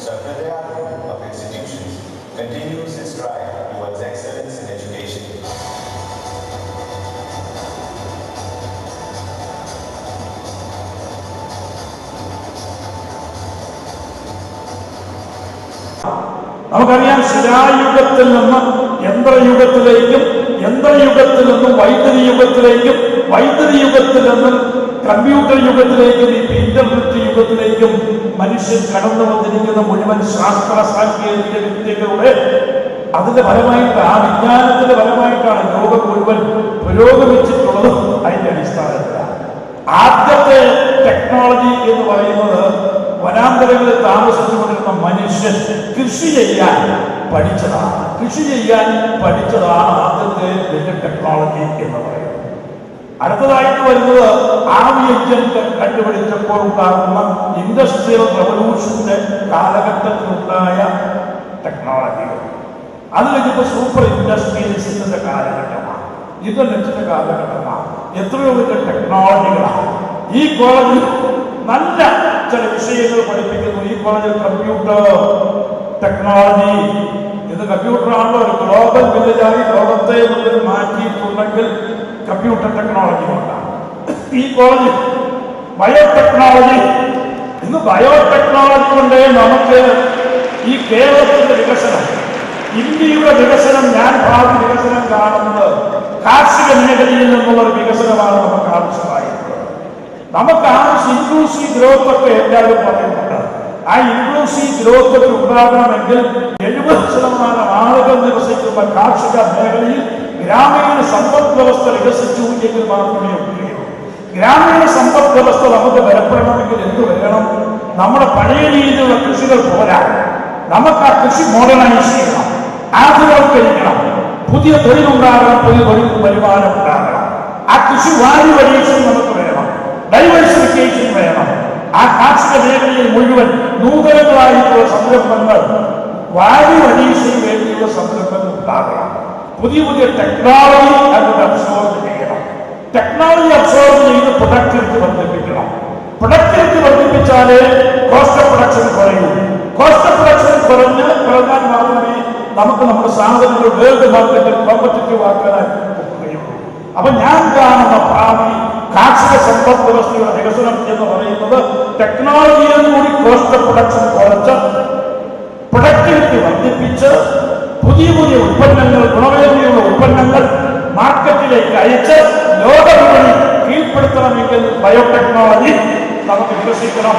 Vidyalaya of institutions continues its drive towards excellence in education. നമുക്കറിയാം, ശിലായുഗത്തിൽ നിന്ന് യന്ത്രയുഗത്തിലേക്കും, യന്ത്രയുഗത്തിൽ നിന്നും വൈദ്യുതി യുഗത്തിലേക്കും, വൈദ്യുതി യുഗത്തിൽ നിന്നും കമ്പ്യൂട്ടർ യുഗത്തിലേക്കും, ഇപ്പൊ ഇന്റർനെറ്റ് യുഗത്തിലേക്കും മനുഷ്യൻ കടന്നു വന്നിരിക്കുന്ന മുഴുവൻ ശാസ്ത്ര സാങ്കേതിക വിദ്യകളുടെ അതിന്റെ ഫലമായിട്ട്, ആ വിജ്ഞാനത്തിന്റെ ഫലമായിട്ടാണ് ലോകം മുഴുവൻ പുരോഗമിച്ചിട്ടുള്ളത്. അതിന്റെ അടിസ്ഥാനത്തിലാണ് ആദ്യത്തെ ടെക്നോളജി എന്ന് പറയുന്നത് വനാന്തരങ്ങളിൽ താമസിച്ചുകൊണ്ടിരുന്ന മനുഷ്യൻ കൃഷി ചെയ്യാൻ പഠിച്ചതാണ്. കൃഷി ചെയ്യാൻ പഠിച്ചതാണ് ആദ്യത്തെ വലിയ ടെക്നോളജി എന്ന് പറയുന്നത്. അടുത്തതായിട്ട് വരുന്നത് ആവി എഞ്ചിൻ കണ്ടുപിടിച്ചപ്പോൾ ഉണ്ടാകുന്ന ഇൻഡസ്ട്രിയൽ റവല്യൂഷന്റെ കാലഘട്ടത്തിലുണ്ടായ ടെക്നോളജികൾ. അത് കഴിഞ്ഞപ്പോൾ സൂപ്പർ ഇൻഡസ്ട്രിയലിസത്തിന്റെ കാലഘട്ടമാണ്, ഇന്റർനെറ്റിന്റെ കാലഘട്ടമാണ്. എത്രയോ വലിയ ടെക്നോളജികളാണ്. ഈ കോളേജിൽ നല്ല ചില വിഷയങ്ങൾ പഠിപ്പിക്കുന്നു. ഈ കോളേജിൽ കമ്പ്യൂട്ടർ ടെക്നോളജി, ഇത് കമ്പ്യൂട്ടറാണല്ലോ ഒരു ഗ്ലോബൽ വില്ലേജായി ലോകത്തെ മുതൽ മാറ്റിയിട്ടുണ്ടെങ്കിൽ കമ്പ്യൂട്ടർ ടെക്നോളജി കൊണ്ടാണ്. ഈ കോളേജിൽ ബയോടെക്നോളജി, ഇന്ന് ബയോടെക്നോളജി കൊണ്ടേ നമുക്ക് ഈ കേരളത്തിന്റെ വികസനം, ഇന്ത്യയുടെ വികസനം, ഞാൻ ഭാവി വികസനം കാണുന്നത് കാർഷിക മേഖലയിൽ നിന്നുള്ള ഒരു വികസനമാണ് നമുക്ക് ആവശ്യമായിട്ടുള്ളത്. നമുക്ക് ആവശ്യം ഇൻക്ലൂസീവ് ഗ്രോത്ത് ഒക്കെ എല്ലാവരും പറയുന്നുണ്ട്. ആ ഇൻക്ലൂസീവ് ഗ്രോത്ത് ഒക്കെ ഉണ്ടാകണമെങ്കിൽ 70% ആളുകൾ നിവസിക്കുന്ന കാർഷിക മേഖലയിൽ ഗ്രാമീണ സമ്പദ് വ്യവസ്ഥ വികസിച്ചു എങ്കിൽ മാത്രമേ ഉള്ളൂ. ഗ്രാമീണ സമ്പദ് വ്യവസ്ഥ നമുക്ക് ബലപ്പെടണമെങ്കിൽ എന്ത് വേണം? നമ്മുടെ പഴയ രീതിയിലുള്ള കൃഷികൾ പോരാ. നമുക്ക് ആ കൃഷി മോഡേണൈസ് ചെയ്യണം, ആധുനികവൽക്കരിക്കണം, പുതിയ തൊഴിലുണ്ടാകണം, പുതിയ തൊഴിൽ വരുമാനം ഉണ്ടാകണം. ആ കൃഷി വാല്യൂ അഡീഷൻ നമുക്ക് വേണം, ഡൈവേഴ്സിഫിക്കേഷൻ വേണം. ആ കാർഷിക മേഖലയിൽ മുഴുവൻ നൂതനങ്ങളായിട്ടുള്ള സംരംഭങ്ങൾ, വാല്യൂ അഡീഷന് വേണ്ടിയുള്ള സംരംഭങ്ങൾ ഉണ്ടാകണം. പുതിയ പുതിയ ടെക്നോളജി അതിന് അബ്സോർബ് ചെയ്യണം. ടെക്നോളജി അബ്സോർബ് ചെയ്ത് പ്രൊഡക്ടിവിറ്റി വർദ്ധിപ്പിക്കണം. പ്രൊഡക്ടിവിറ്റി വർദ്ധിപ്പിച്ചാലേ കോസ്റ്റ് ഓഫ് പ്രൊഡക്ഷൻ കുറയൂ. കോസ്റ്റ് ഓഫ് പ്രൊഡക്ഷൻ കുറഞ്ഞാൽ മാത്രമേ നമുക്ക് നമ്മുടെ സാധനങ്ങൾ വേൾഡ് മാർക്കറ്റിൽ കോമ്പറ്റീറ്റീവ് ആക്കാൻ കഴിയുള്ളൂ. അപ്പൊ ഞാൻ കാണുന്ന ഭാവി കാർഷിക സമ്പദ് വ്യവസ്ഥയുടെ വികസനം എന്ന് പറയുന്നത് ടെക്നോളജിയിൽ കൂടി കോസ്റ്റ് ഓഫ് പ്രൊഡക്ഷൻ കുറച്ച് പ്രൊഡക്ടിവിറ്റി വർദ്ധിപ്പിച്ച് പുതിയ പുതിയ ഉൽപ്പന്നങ്ങൾ, ഗുണമേന്മയുള്ള ഉൽപ്പന്നങ്ങൾ മാർക്കറ്റിലേക്ക് അയച്ച് ലോക വിപണി കീഴ്പ്പെടുത്തണമെങ്കിൽ ബയോടെക്നോളജി നമുക്ക് വികസിക്കണം.